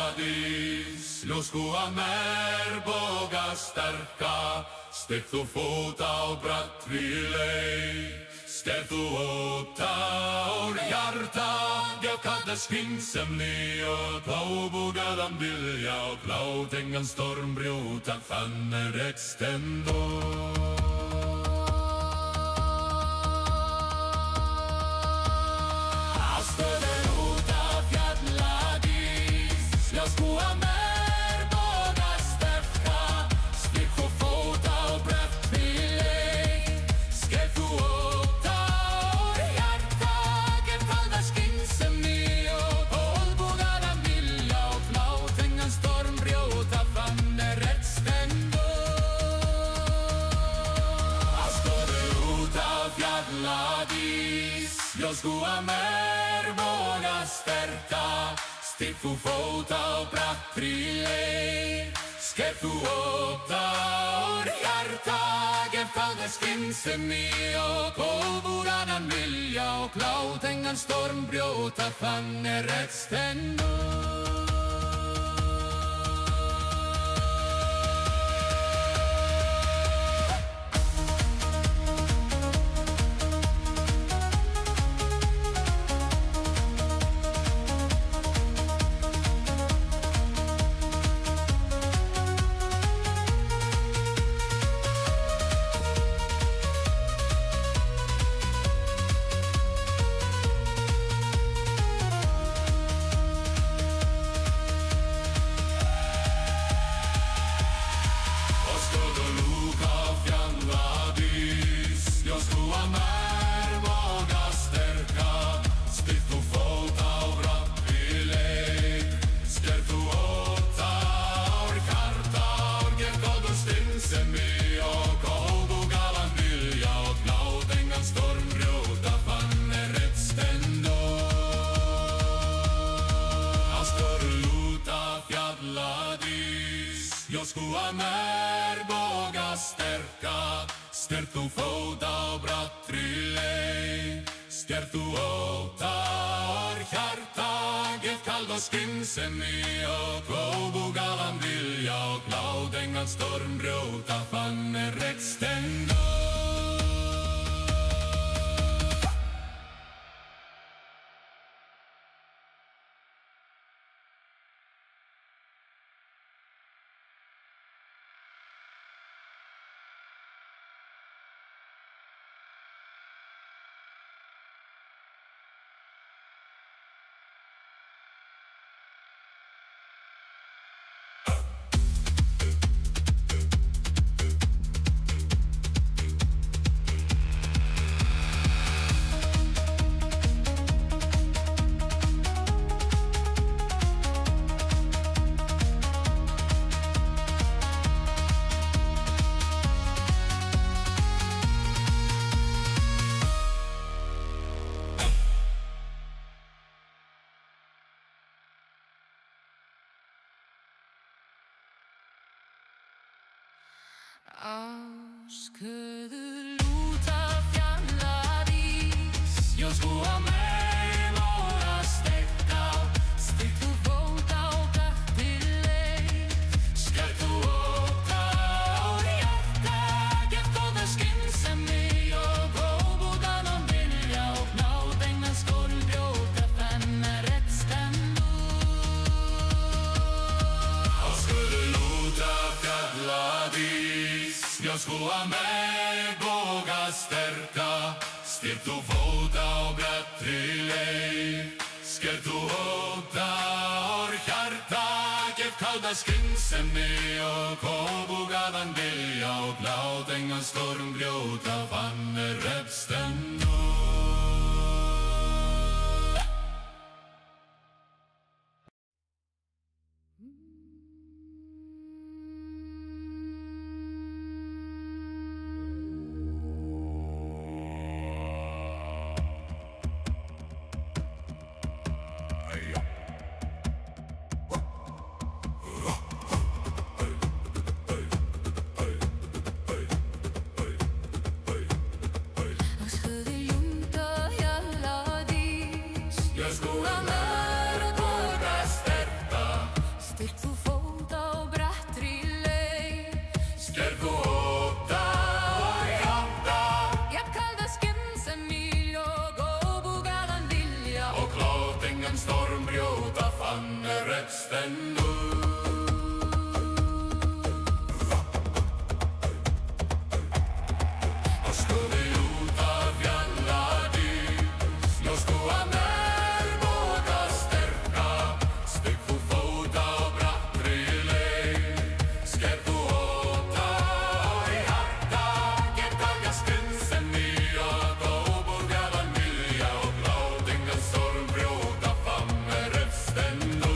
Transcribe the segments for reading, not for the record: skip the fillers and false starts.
fjälladís, ljósskúa merboga sterka, styrk þú fót á brattri leið. Skerð þú óta úr hjarta, gef kalla skynsemni og klábugaðan vilja og lát engan storm brjóta, þann extendo. Ástöður út af fjalladís, ljósskúa merboga sterka, styrk þú fót á brattri leið. Skerð þú óta úr hjarta, gef kalla skynsemni og klábugaðan vilja og lát engan storm brjóta, þann extendo. Ástöður út af fjalladís, ljósskúa merboga sterka, styrk þú fót á brattri leið. Skerð þú óta úr hjarta, gef kalla skynsemni og klábugaðan vilja og lát engan storm brjóta, þann extendo. Ljósskúa merboga sterka, styrk þú fót á brattri leið. Skerð þú óta úr hjarta, gef kalla skynsemni og klábugaðan vilja og lát engan storm brjóta, þann extendo. Ásköður út af fjalladís, ljósskúa merboga sterka, styrk þú fót á brattri leið. Skerð þú óta úr hjarta, gef kalla skynsemni og klábugaðan vilja og lát engan storm brjóta, þann extendo. Ásköður út af fjalladís, ljósskúa merboga sterka, styrk þú fót á brattri leið. Skerð þú óta úr hjarta, gef kalla skynsemni og klábugaðan vilja og lát engan storm brjóta, þann extendo. Ásköður Styrk þú fóta á brattri leið. Sker þú óta og hjarta Jafn kalda skynsemi og óbugaðan vilja og klát engan storm brjóta fann stendur. Og skúði út af fjalladís, snjóskúa mer boga sterka, stygg þú fóta á brattri leið. Sker þú óta og hjarta, get kalda skynsemi og óbugaðan vilja og klát engan storm brjóta fann stendur.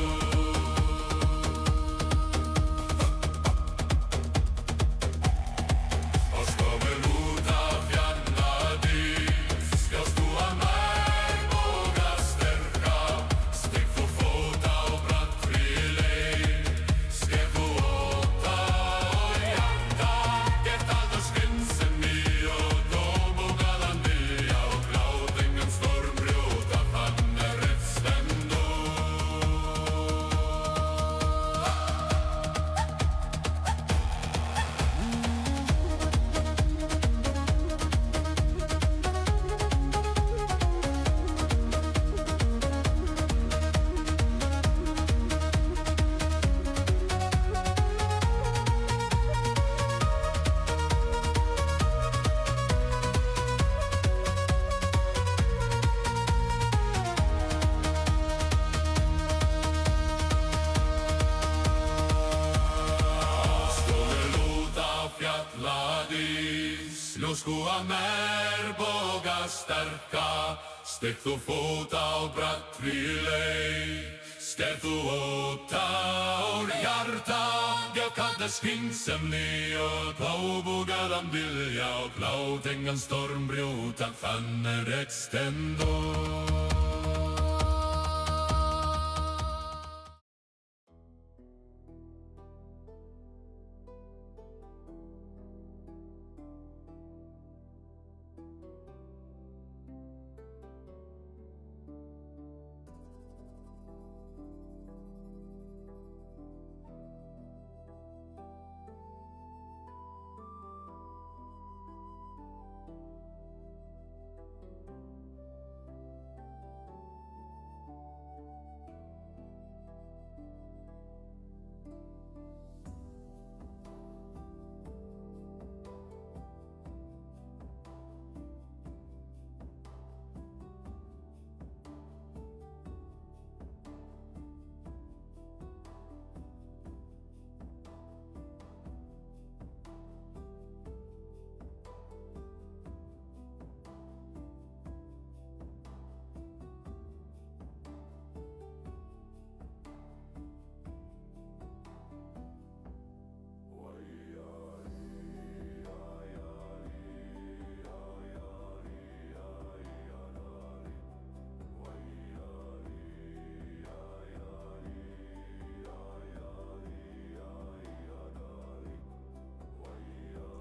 Og skoðum út af fjalladís, skjást þú að nær boga sterka, stygg þú fóta á brattri leið. Sker þú óta og hjarta, get alltaf skynsemi og óbugaðan vilja og klát engan storm brjóta fann stendur. Skóður út á fjalladís, ljóskúa mer boga sterka, stygg þú fóta á brattri leið. Sker þú óta úr hjarta, gef kalda skynsemi og óbugaðan vilja og klát engan storm brjóta fann stendur.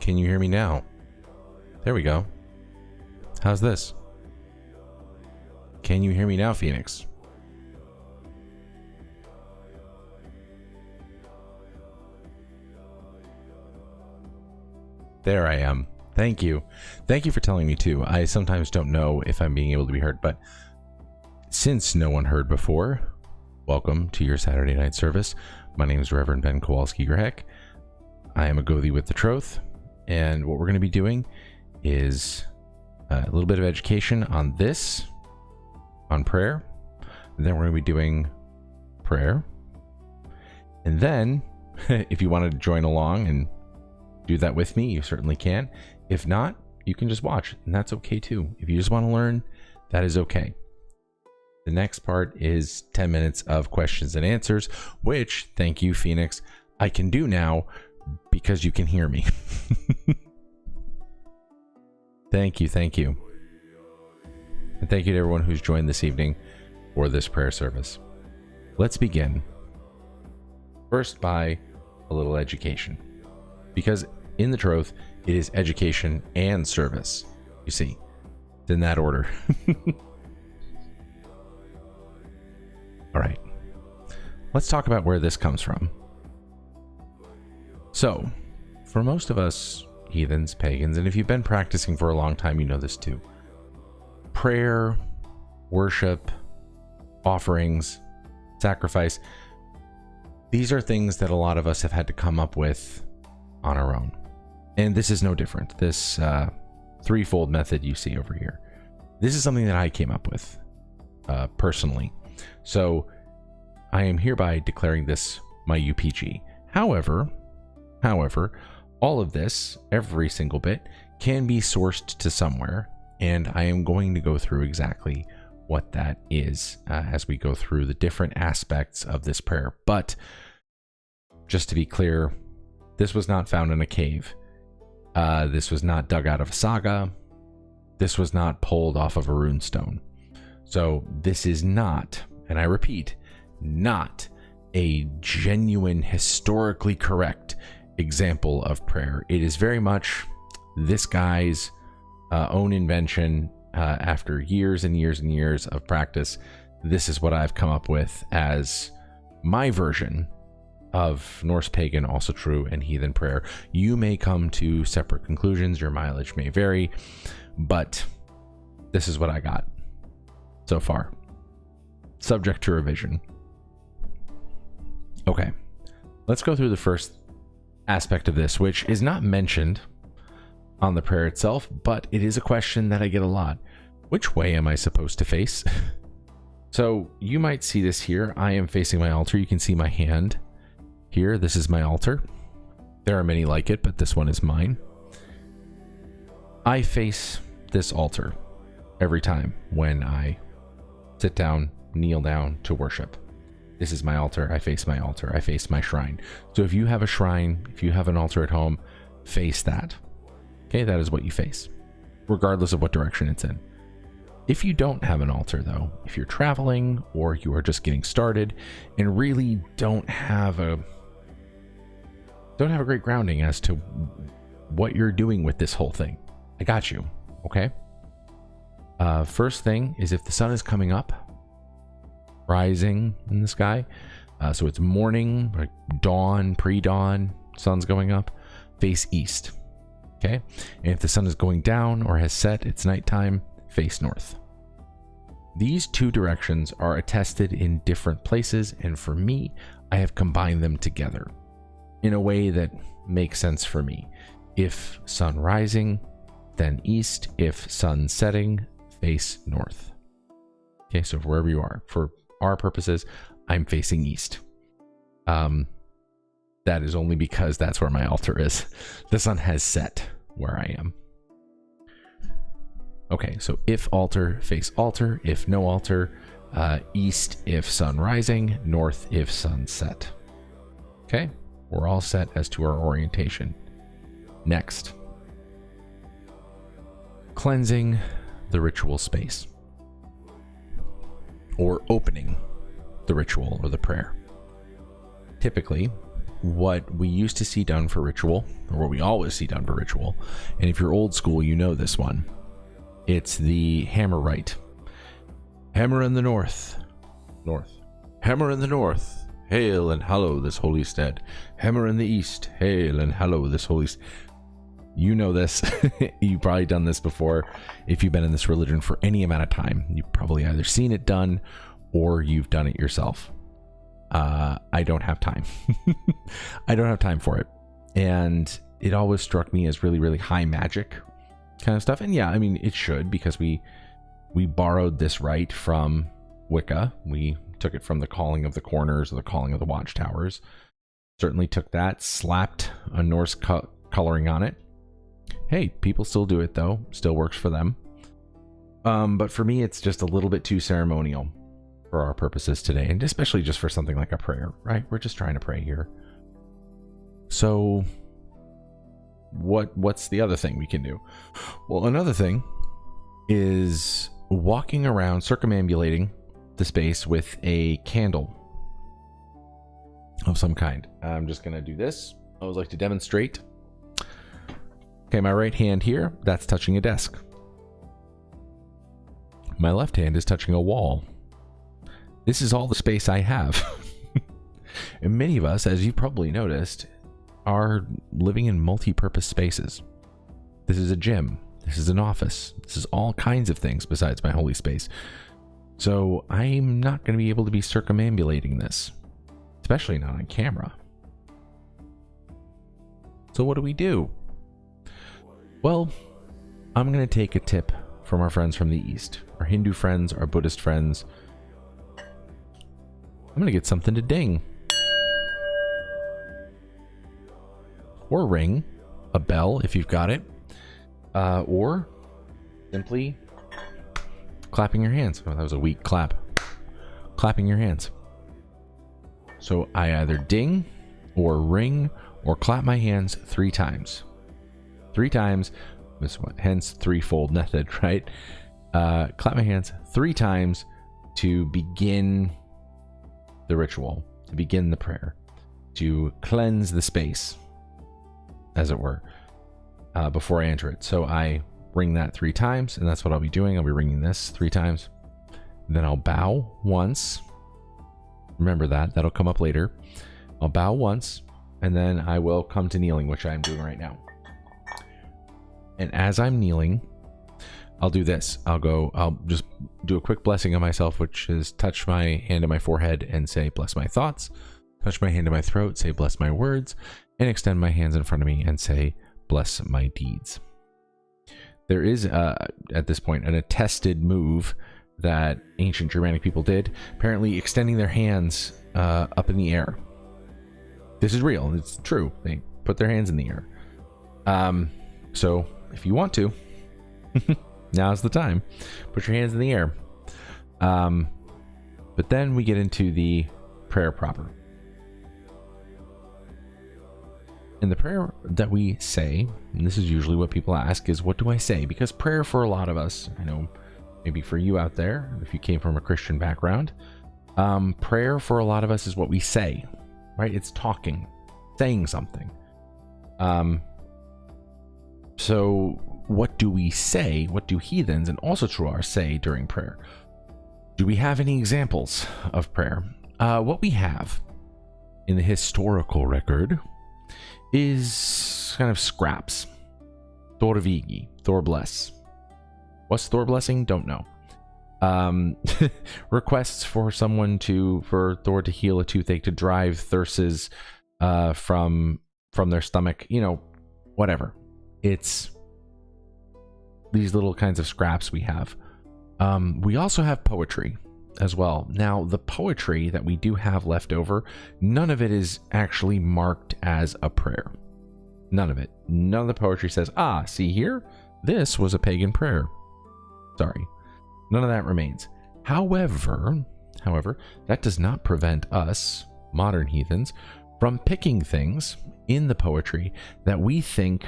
Can you hear me now? There we go. How's this? Can you hear me now, Phoenix? There I am. Thank you. Thank you for telling me too. I sometimes don't know if I'm being able to be heard, but since no one heard before, welcome to your Saturday night service. My name is Reverend Ben Kowalski-Grehek. I am a Gothi with the Troth, and what we're going to be doing is a little bit of education on this, on prayer. And then we're going to be doing prayer. And then, if you wanted to join along and do that with me, you certainly can. If not, you can just watch, and that's okay too. If you just want to learn, that is okay. The next part is 10 minutes of questions and answers, which, thank you, Phoenix, I can do now because you can hear me. Thank you, thank you. And thank you to everyone who's joined this evening for this prayer service. Let's begin. First by a little education. Because in the Troth, it is education and service. You see, it's in that order. All right. let's talk about where this comes from. So, for most of us heathens, pagans, and if you've been practicing for a long time, you know this too. Prayer, worship, offerings, sacrifice, these are things that a lot of us have had to come up with on our own. And this is no different. This threefold method you see over here. This is something that I came up with personally. So I am hereby declaring this my UPG. However, all of this, every single bit, can be sourced to somewhere, and I am going to go through exactly what that is as we go through the different aspects of this prayer. But just to be clear, this was not found in a cave. This was not dug out of a saga. This was not pulled off of a runestone. So this is not, and I repeat, not a genuine, historically correct example of prayer. It is very much this guy's own invention. After years and years and years of practice, this is what I've come up with as my version of Norse pagan, Asatru, and heathen prayer. You may come to separate conclusions, your mileage may vary, but this is what I got so far, subject to revision. Okay, let's go through the first aspect of this, which is not mentioned on the prayer itself, but it is a question that I get a lot. Which way am I supposed to face? So you might see this here. I am facing my altar. You can see my hand here. This is my altar. There are many like it, but this one is mine. I face this altar every time when I sit down, kneel down to worship. This is my altar. I face my altar. I face my shrine. So if you have a shrine, if you have an altar at home, face that. Okay, that is what you face, regardless of what direction it's in. If you don't have an altar, though, if you're traveling or you are just getting started and really don't have a great grounding as to what you're doing with this whole thing, I got you. Okay. First thing is if the sun is coming up, rising in the sky, so it's morning, like dawn, pre-dawn, sun's going up, face east. Okay, and if the sun is going down or has set, it's nighttime, face north. These two directions are attested in different places, and for me, I have combined them together in a way that makes sense for me. If sun rising, then east. If sun setting, face north. Okay, so wherever you are, for our purposes, I'm facing east. That is only because that's where my altar is. The sun has set where I am. Okay, so if altar, face altar. If no altar, east if sun rising, north if sun set. Okay, we're all set as to our orientation. Next, cleansing the ritual space, or opening the ritual or the prayer. Typically, what we used to see done for ritual, or what we always see done for ritual, and if you're old school, you know this one. It's the hammer right. Hammer in the north. North. Hammer in the north. Hail and hallow this holy stead. Hammer in the east. Hail and hallow this holy stead. You know this. You've probably done this before. If you've been in this religion for any amount of time, you've probably either seen it done or you've done it yourself. I don't have time. I don't have time for it. And it always struck me as really, really high magic kind of stuff. And yeah, I mean, it should, because we borrowed this right from Wicca. We took it from the calling of the corners or the calling of the watchtowers. Certainly took that, slapped a Norse coloring on it. Hey, people still do it though. Still works for them. But for me, it's just a little bit too ceremonial for our purposes today, and especially just for something like a prayer, right? We're just trying to pray here. So what's the other thing we can do? Well, another thing is walking around, circumambulating the space with a candle of some kind. I'm just gonna do this. I always like to demonstrate. Okay, my right hand here, that's touching a desk. My left hand is touching a wall. This is all the space I have. And many of us, as you've probably noticed, are living in multi-purpose spaces. This is a gym. This is an office. This is all kinds of things besides my holy space. So I'm not going to be able to be circumambulating this, especially not on camera. So what do? Well, I'm going to take a tip from our friends from the East, our Hindu friends, our Buddhist friends. I'm going to get something to ding. Or ring. A bell if you've got it. Or simply clapping your hands. Oh, that was a weak clap. Clapping your hands. So I either ding or ring or clap my hands 3 times. 3 times. Hence threefold method, right? Clap my hands 3 times to begin the ritual, to begin the prayer, to cleanse the space, as it were, before I enter it. So I ring that 3 times, and that's what I'll be doing. I'll be ringing this 3 times. Then I'll bow once. Remember that. That'll come up later. I'll bow once, and then I will come to kneeling, which I'm doing right now. And as I'm kneeling, I'll do this. I'll just do a quick blessing on myself, which is touch my hand to my forehead and say, bless my thoughts. Touch my hand to my throat, say, bless my words. And extend my hands in front of me and say, bless my deeds. There is, at this point, an attested move that ancient Germanic people did. Apparently extending their hands up in the air. This is real. It's true. They put their hands in the air. So if you want to, now's the time. Put your hands in the air. But then we get into the prayer proper. And the prayer that we say, and this is usually what people ask, is what do I say? Because prayer for a lot of us, I know maybe for you out there, if you came from a Christian background, prayer for a lot of us is what we say, right? It's talking, saying something. So what do we say? What do heathens and Asatru say during prayer? Do we have any examples of prayer? What we have in the historical record is kind of scraps. Thor vigi, Thor bless. What's Thor blessing? Don't know. Requests for for Thor to heal a toothache, to drive thyrses from their stomach, whatever. It's these little kinds of scraps we have. We also have poetry as well. Now, the poetry that we do have left over, none of it is actually marked as a prayer. None of it. None of the poetry says, see here? This was a pagan prayer. Sorry. None of that remains. However, that does not prevent us, modern heathens, from picking things in the poetry that we think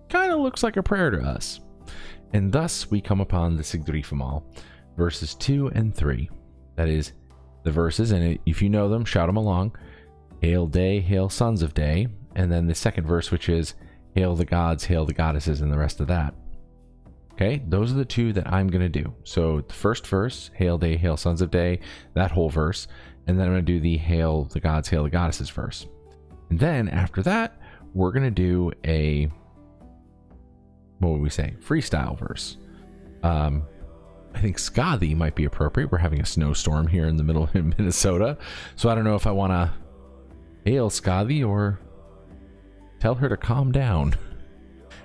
kind of looks like a prayer to us. And thus we come upon the Sigdrifamal, verses 2 and 3. That is the verses, and if you know them, shout them along. Hail day, hail sons of day. And then the second verse, which is hail the gods, hail the goddesses, and the rest of that. Okay, those are the 2 that I'm going to do. So the first verse, hail day, hail sons of day, that whole verse. And then I'm going to do the hail the gods, hail the goddesses verse. And then after that, we're going to do a, what would we say? Freestyle verse. I think Skadi might be appropriate. We're having a snowstorm here in the middle of Minnesota. So I don't know if I want to hail Skadi or tell her to calm down.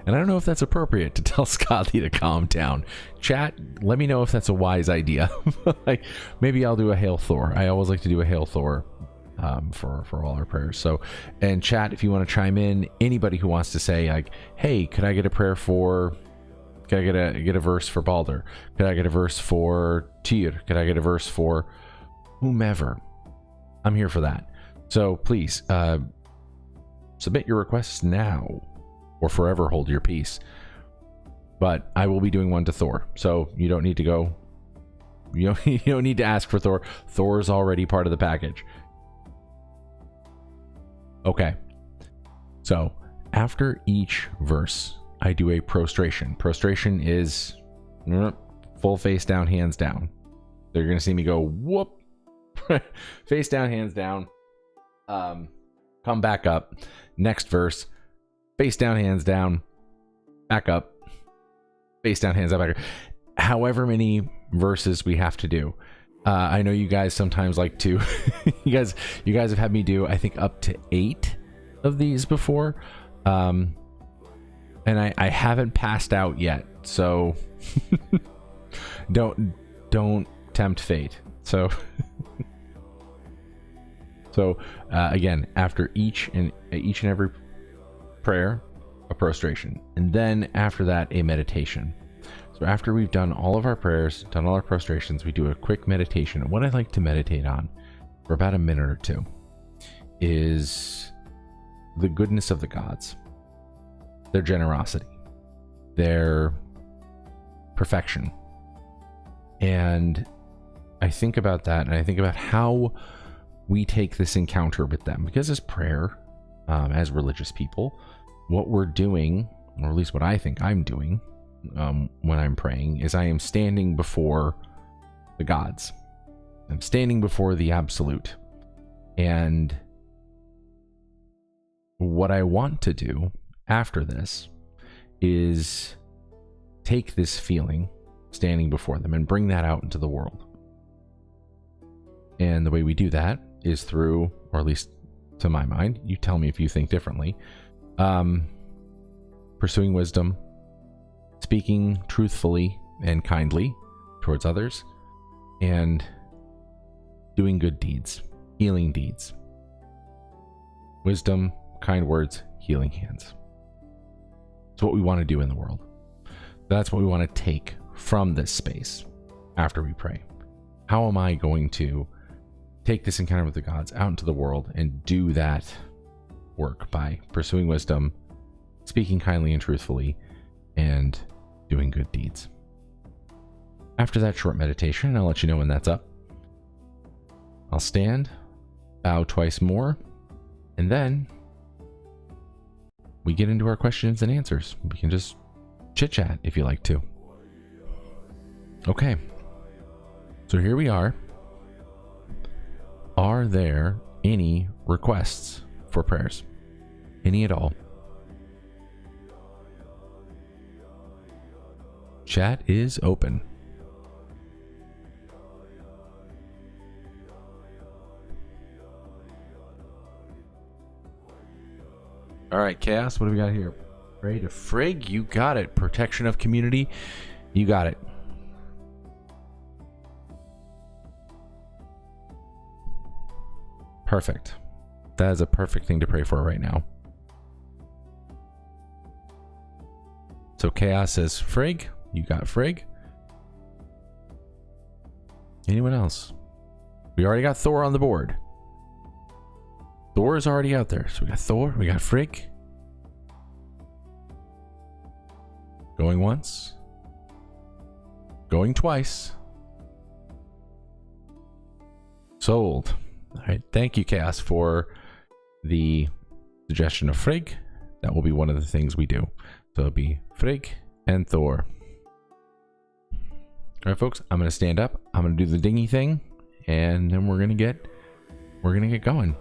And I don't know if that's appropriate to tell Skadi to calm down. Chat, let me know if that's a wise idea. Like, maybe I'll do a hail Thor. I always like to do a hail Thor for all our prayers. So, and chat, if you want to chime in, anybody who wants to say like, hey, could I get a prayer for... Could I get a verse for Balder? Could I get a verse for Tyr? Could I get a verse for whomever? I'm here for that. So please submit your requests now, or forever hold your peace. But I will be doing one to Thor, so you don't need to go. You don't need to ask for Thor. Thor's already part of the package. Okay. So after each verse, I do a prostration. Prostration is full face down, hands down. So you're going to see me go whoop, face down, hands down, Come back up. Next verse. Face down, hands down. Back up. Face down, hands up, back up. However many verses we have to do. I know you guys sometimes like to you guys have had me do I think up to 8 of these before. And I haven't passed out yet, so don't tempt fate. So again, after each and every prayer, a prostration, and then after that a meditation. So after we've done all of our prayers, done all our prostrations, we do a quick meditation. What I like to meditate on for about a minute or two is the goodness of the gods, their generosity, their perfection. And I think about that, and I think about how we take this encounter with them, because as prayer, as religious people, what we're doing, or at least what I think I'm doing when I'm praying, is I am standing before the gods. I'm standing before the absolute. And what I want to do after this is take this feeling standing before them and bring that out into the world. And the way we do that is through, or at least to my mind, you tell me if you think differently, pursuing wisdom, speaking truthfully and kindly towards others, and doing good deeds, healing deeds. Wisdom, kind words, healing hands. It's what we want to do in the world. That's what we want to take from this space after we pray. How am I going to take this encounter with the gods out into the world and do that work by pursuing wisdom, speaking kindly and truthfully, and doing good deeds? After that short meditation, I'll let you know when that's up. I'll stand, bow twice more, and then we get into our questions and answers. We can just chit chat if you like to. Okay, so here we are. Are there any requests for prayers? Any at all? Chat is open. All right, Chaos, what do we got here? Pray to Frigg, you got it. Protection of community, you got it. Perfect. That is a perfect thing to pray for right now. So Chaos says Frigg, you got Frigg. Anyone else? We already got Thor on the board. Thor is already out there. So we got Thor, we got Frigg. Going once. Going twice. Sold. All right. Thank you, Chaos, for the suggestion of Frigg. That will be one of the things we do. So it'll be Frigg and Thor. All right, folks. I'm going to stand up. I'm going to do the dingy thing, and then we're going to get going.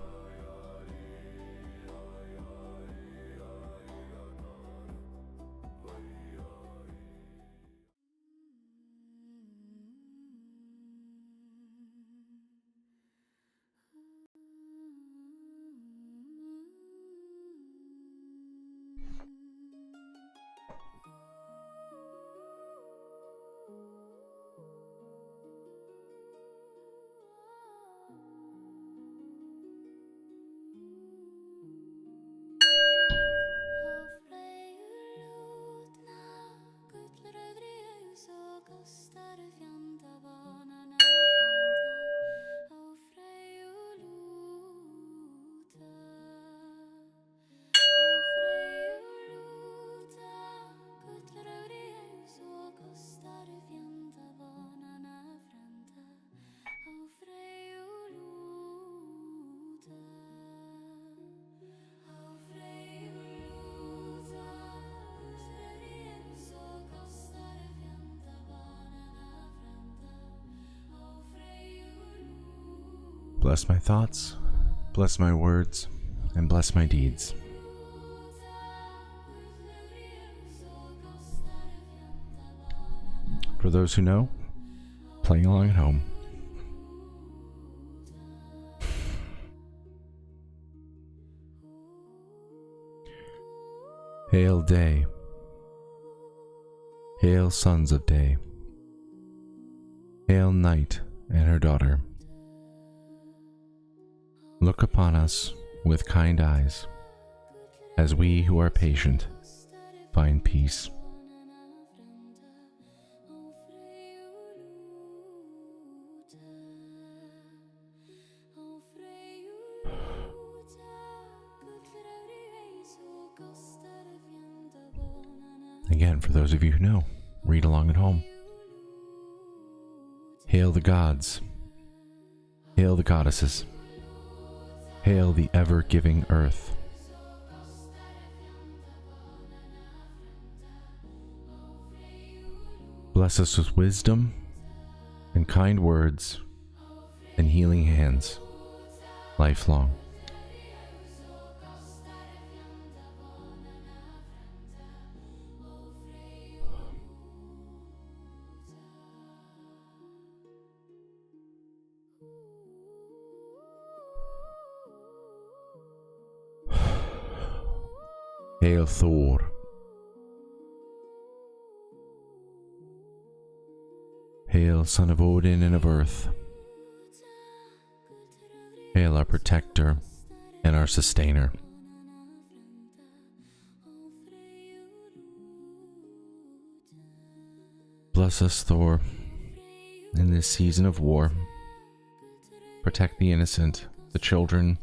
Bless my thoughts, Bless my words and bless my deeds. For those who know, playing along at home. Hail day. Hail sons of day. Hail night and her daughter. Look upon us with kind eyes, as we who are patient find peace. Again, for those of you who know, read along at home. Hail the gods. Hail the goddesses. Hail the ever-giving earth. Bless us with wisdom and kind words and healing hands, lifelong. Hail Thor. Hail son of Odin and of earth. Hail our protector and our sustainer. Bless us, Thor, in this season of war. Protect the innocent, the children.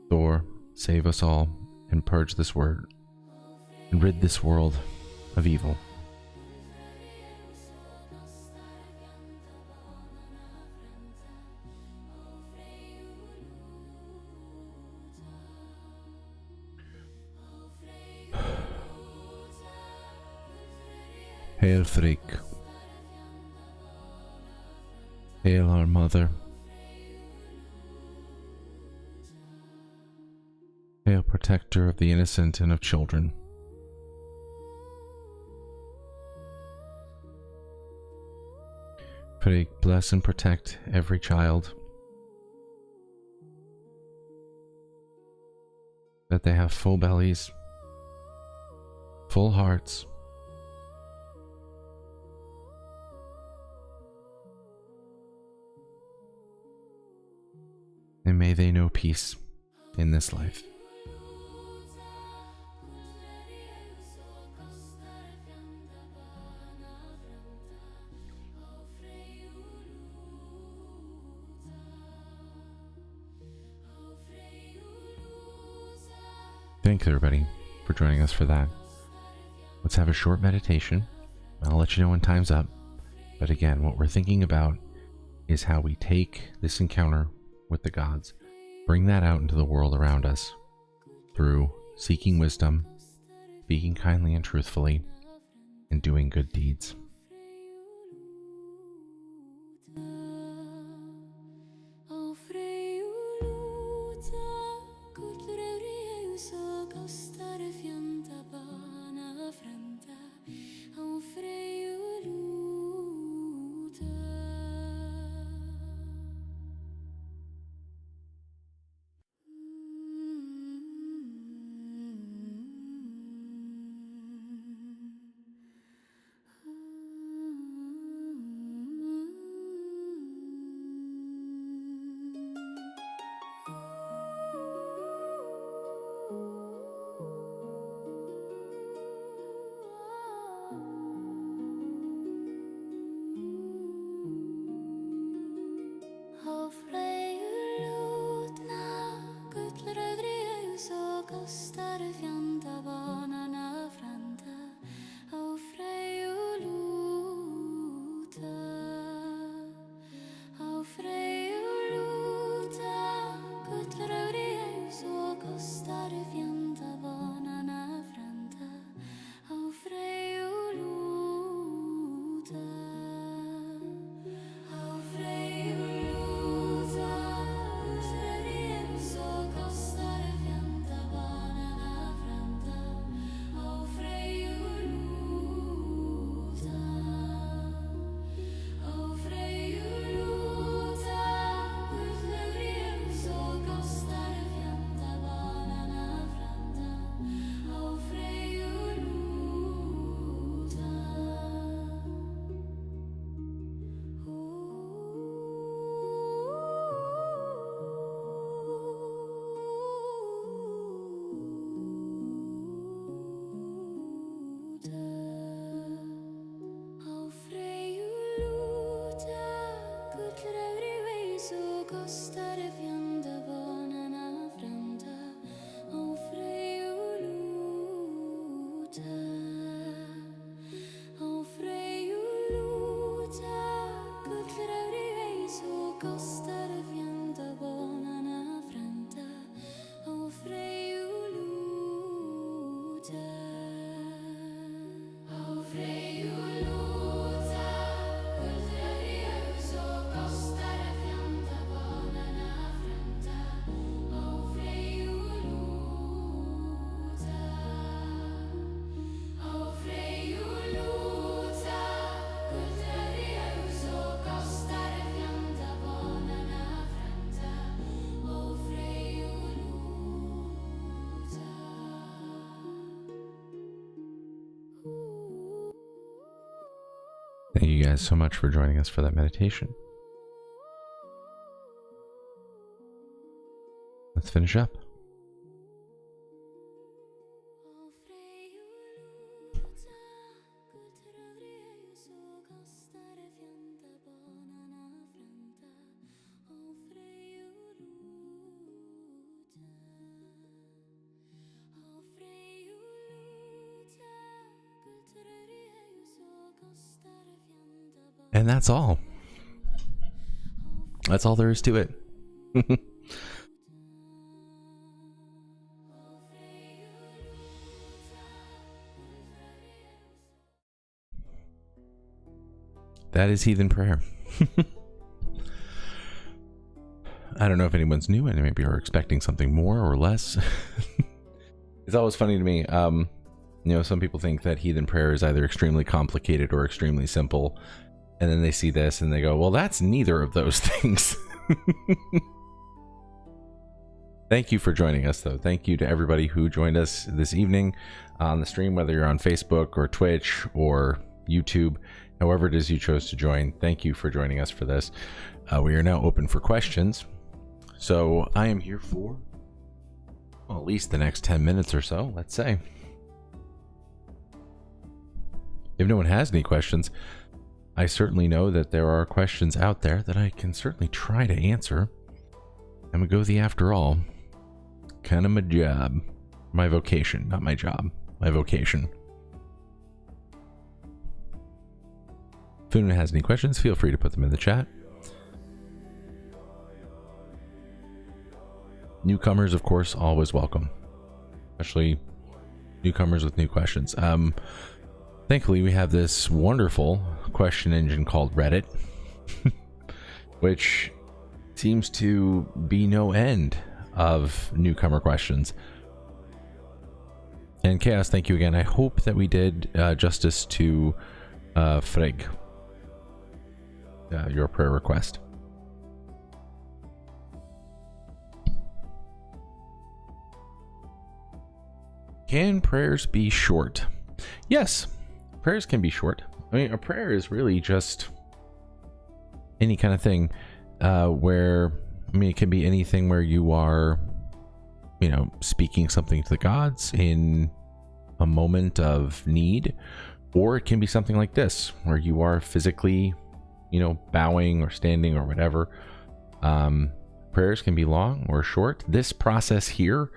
Thor, save us all and purge this word and rid this world of evil. Hail Frigg. Hail our mother. Hail protector of the innocent and of children. Frigg, bless and protect every child, that they have full bellies, full hearts, and may they know peace in this life. Thanks everybody for joining us for that. Let's have a short meditation. I'll let you know when time's up. But again, what we're thinking about is how we take this encounter with the gods, bring that out into the world around us through seeking wisdom, speaking kindly and truthfully, and doing good deeds. kostade fjändabarnarna frända och frej och lota. Och frej och lota, guldfröjd i ej så kostade fjändabarnarna frända och frej och lota. Och frej och lota, guldfröjd i ej så kostade fjändabarnarna frända och frej och lota. Och frej och lota, guldfröjd i ej så kostade fjändabarnarna frända och frej och lota. Thank you guys so much for joining us for that meditation. Let's finish up. Och frej och lota, guldfröjd i ej så kostade fjändabarnarna frända och frej och lota. Och frej och lota, guldfröjd i ej så kostade fjändabarnarna. And that's all. That's all there is to it. That is heathen prayer. I don't know if anyone's new and maybe are expecting something more or less. It's always funny to me. You know, some people think that heathen prayer is either extremely complicated or extremely simple. And then they see this and they go, well, that's neither of those things. Thank you for joining us, though. Thank you to everybody who joined us this evening on the stream, whether you're on Facebook or Twitch or YouTube, however it is you chose to join. Thank you for joining us for this. We are now open for questions. So I am here for, well, at least the next 10 minutes or so, let's say. If no one has any questions, I certainly know that there are questions out there that I can certainly try to answer. I'm a Gothi after all. Kind of my job. My vocation, not my job. My vocation. If anyone has any questions, feel free to put them in the chat. Newcomers, of course, always welcome. Especially newcomers with new questions. Thankfully, we have this wonderful question engine called Reddit, which seems to be no end of newcomer questions. And Chaos, thank you again. I hope that we did justice to Frigg, your prayer request. Can prayers be short? Yes, prayers can be short. I mean, a prayer is really just any kind of thing where, I mean, it can be anything where you are, you know, speaking something to the gods in a moment of need, or it can be something like this, where you are physically, you know, bowing or standing or whatever. Prayers can be long or short. This process here,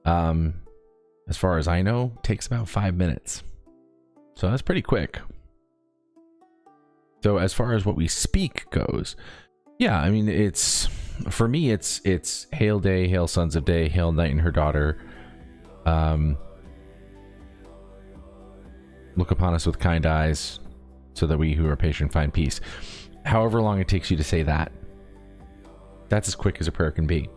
as far as I know, takes about 5 minutes. So that's pretty quick. So as far as what we speak goes, yeah, I mean, it's, for me, it's Hail Day, Hail Sons of Day, Hail Night and her daughter. Look upon us with kind eyes, so that we who are patient find peace. However long it takes you to say that, that's as quick as a prayer can be.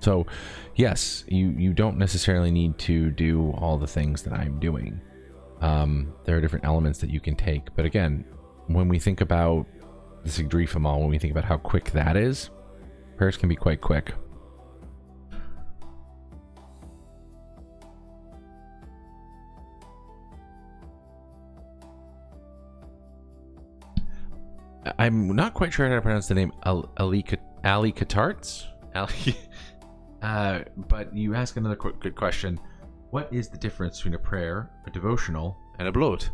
So, yes, you don't necessarily need to do all the things that I'm doing. There are different elements that you can take. But again, when we think about the Sigdrifamal, when we think about how quick that is, prayers can be quite quick. I'm not quite sure how to pronounce the name. Ali Katarts? But you ask another good question. What is the difference between a prayer, a devotional, and a blot?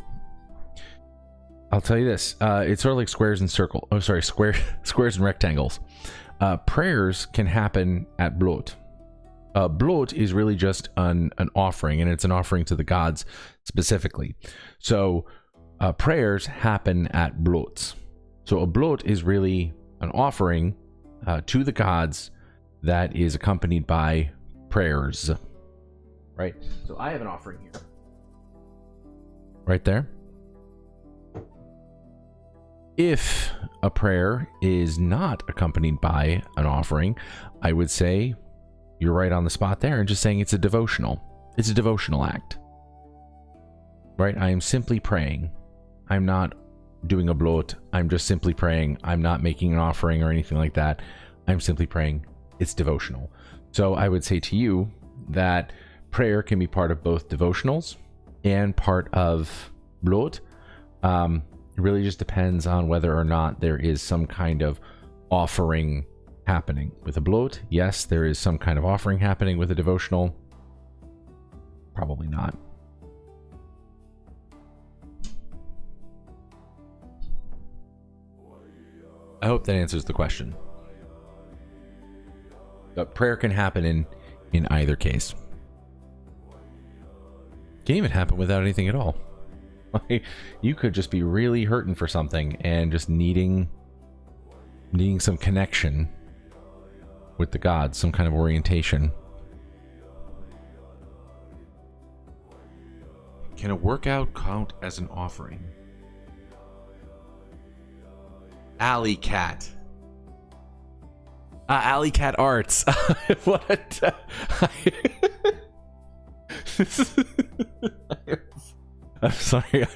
I'll tell you this. It's sort of like squares and circle. Oh, sorry, squares and rectangles. Prayers can happen at blot. Blot is really just an offering, and it's an offering to the gods specifically. So prayers happen at blots. So a blot is really an offering to the gods that is accompanied by prayers. Right? So I have an offering here. Right there. If a prayer is not accompanied by an offering, I would say you're right on the spot there and just saying it's a devotional. It's a devotional act. Right? I am simply praying. I'm not doing a blot. I'm just simply praying. I'm not making an offering or anything like that. I'm simply praying. It's devotional. So I would say to you that prayer can be part of both devotionals and part of blot. It really just depends on whether or not there is some kind of offering happening. With a blot, yes, there is some kind of offering happening. With a devotional, probably not. I hope that answers the question. But prayer can happen in either case. It can even happen without anything at all. You could just be really hurting for something and just needing some connection with the gods, some kind of orientation. Can a workout count as an offering? Alley Cat. Alley Cat Arts. What? I'm sorry.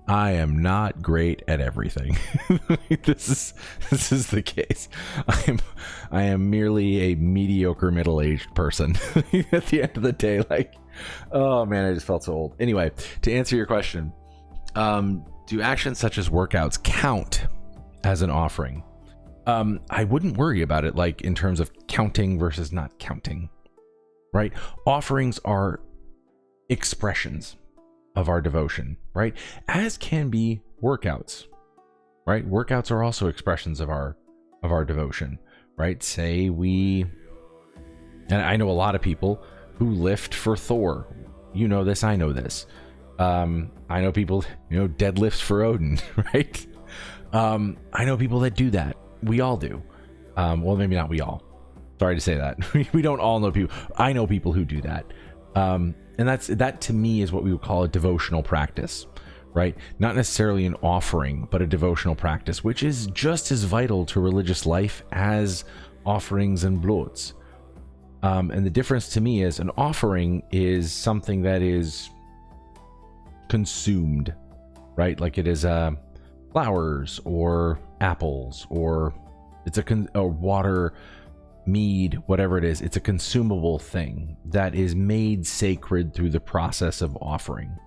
I am not great at everything. This is the case. I am merely a mediocre middle-aged person. At the end of the day, like, oh man, I just felt so old. Anyway, to answer your question, do actions such as workouts count as an offering? I wouldn't worry about it like in terms of counting versus not counting, right? Offerings are expressions of our devotion, right? As can be workouts, right? Workouts are also expressions of our devotion, right? Say and I know a lot of people who lift for Thor. You know this, I know this. I know people, deadlifts for Odin, right? I know people that do that. We all do. Well, maybe not we all. Sorry to say that. We don't all know people. I know people who do that. And that to me is what we would call a devotional practice, right? Not necessarily an offering, but a devotional practice, which is just as vital to religious life as offerings and blots. And the difference to me is an offering is something that is consumed, right? Like it is flowers or apples, or it's a water, mead, whatever it is. It's a consumable thing that is made sacred through the process of offering.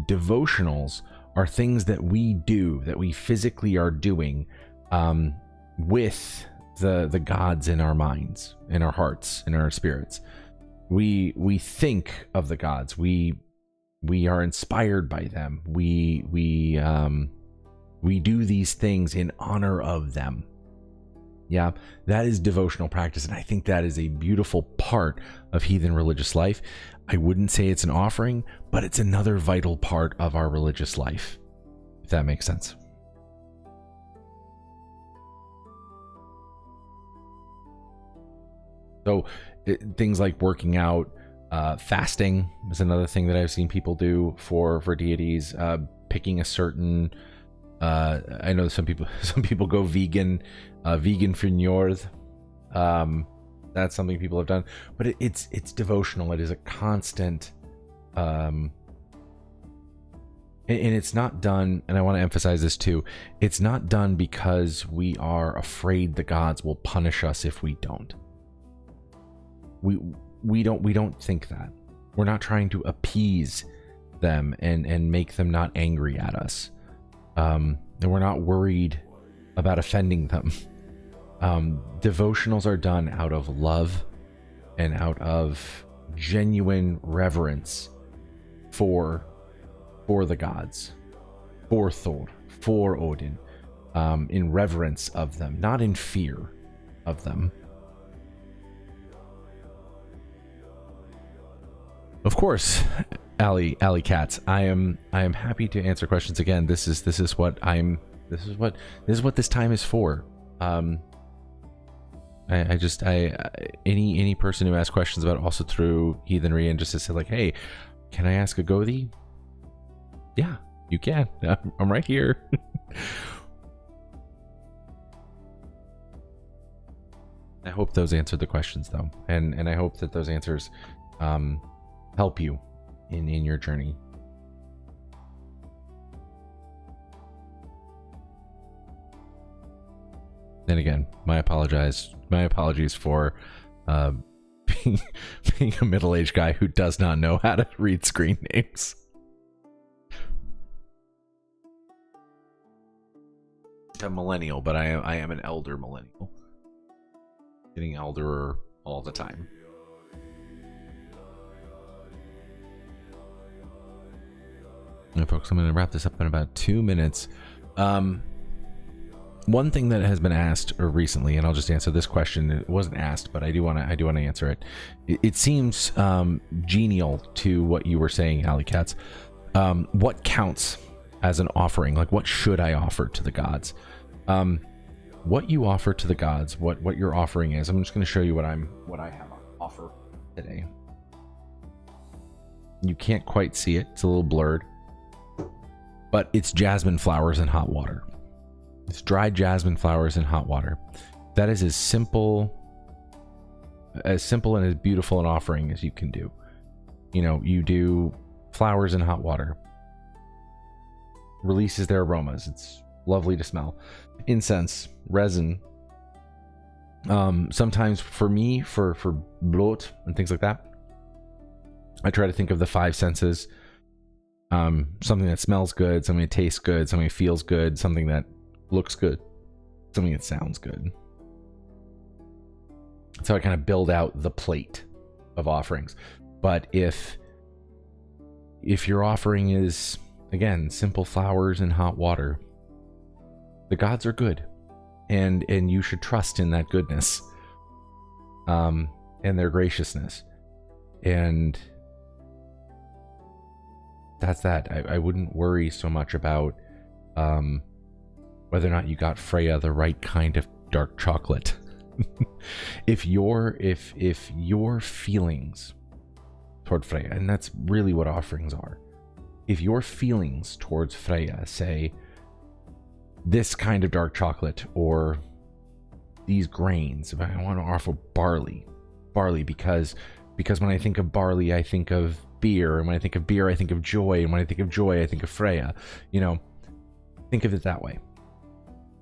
Devotionals are things that we do, that we physically are doing with the gods in our minds, in our hearts, in our spirits. We think of the gods. We are inspired by them. We do these things in honor of them. Yeah, that is devotional practice, and I think that is a beautiful part of heathen religious life. I wouldn't say it's an offering, but it's another vital part of our religious life, if that makes sense. So things like working out, fasting is another thing that I've seen people do for deities. Picking a certain, I know some people go vegan for Njord. That's something people have done, but it's devotional. It is a constant, and it's not done. And I want to emphasize this too. It's not done because we are afraid the gods will punish us if we don't. We don't think that. We're not trying to appease them and make them not angry at us. And we're not worried about offending them. Devotionals are done out of love and out of genuine reverence for the gods. for Thor, for Odin, in reverence of them, not in fear of them. Of course, Alley Cats. I am happy to answer questions again. This is what this time is for. Any person who asks questions about Asatru, heathenry, and just to say like, hey, can I ask a Gothi? Yeah, you can. I'm right here. I hope those answered the questions though, and I hope that those answers help you in your journey. And again, my apologies for being a middle-aged guy who does not know how to read screen names. I'm a millennial, but I am an elder millennial. Getting elder all the time. And folks, I'm going to wrap this up in about 2 minutes. One thing that has been asked recently, and I'll just answer this question. It wasn't asked, but I do want to answer it. It seems genial to what you were saying, Alley Cats. What counts as an offering? Like, what should I offer to the gods? What you offer to the gods, what your offering is. I'm just going to show you what I have on offer today. You can't quite see it; it's a little blurred, but it's jasmine flowers in hot water. It's dried jasmine flowers in hot water. That is as simple and as beautiful an offering as you can do. You know, you do flowers in hot water. Releases their aromas. It's lovely to smell. Incense, resin. Sometimes for me, for blot and things like that, I try to think of the 5 senses. Something that smells good, something that tastes good, something that feels good, something that looks good, something that sounds good. So I kind of build out the plate of offerings. But if your offering is, again, simple flowers and hot water, the gods are good, and you should trust in that goodness, and their graciousness, and that's that. I wouldn't worry so much about whether or not you got Freya the right kind of dark chocolate. if your feelings toward Freya, and that's really what offerings are, if your feelings towards Freya say this kind of dark chocolate or these grains, if I want to offer barley because when I think of barley I think of beer, and when I think of beer I think of joy, and when I think of joy I think of Freya. You know, think of it that way,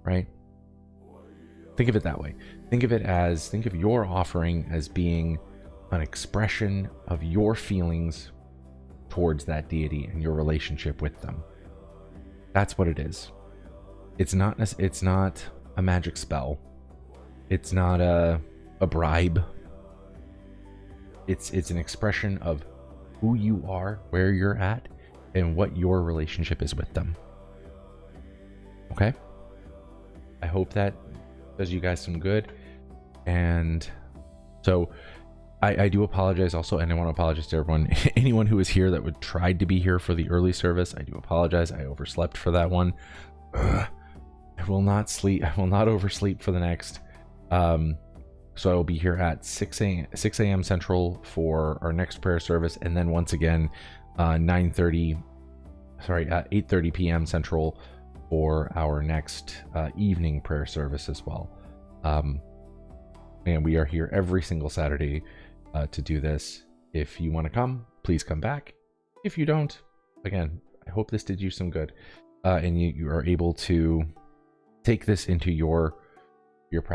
right? Think of it that way. Think of your offering as being an expression of your feelings towards that deity and your relationship with them. That's what it is. It's not a magic spell. It's not a bribe. It's an expression of who you are, where you're at, and what your relationship is with them. Okay? I hope that does you guys some good. And so I do apologize also, and I want to apologize to everyone, anyone who was here that would tried to be here for the early service. I do apologize. I overslept for that one. I will not sleep. I will not oversleep for the next. So I will be here at 6 a.m. Central for our next prayer service, and then once again 8:30 p.m. Central for our next evening prayer service as well. And we are here every single Saturday to do this. If you want to come, please come back. If you don't, again, I hope this did you some good, and you are able to take this into your practice.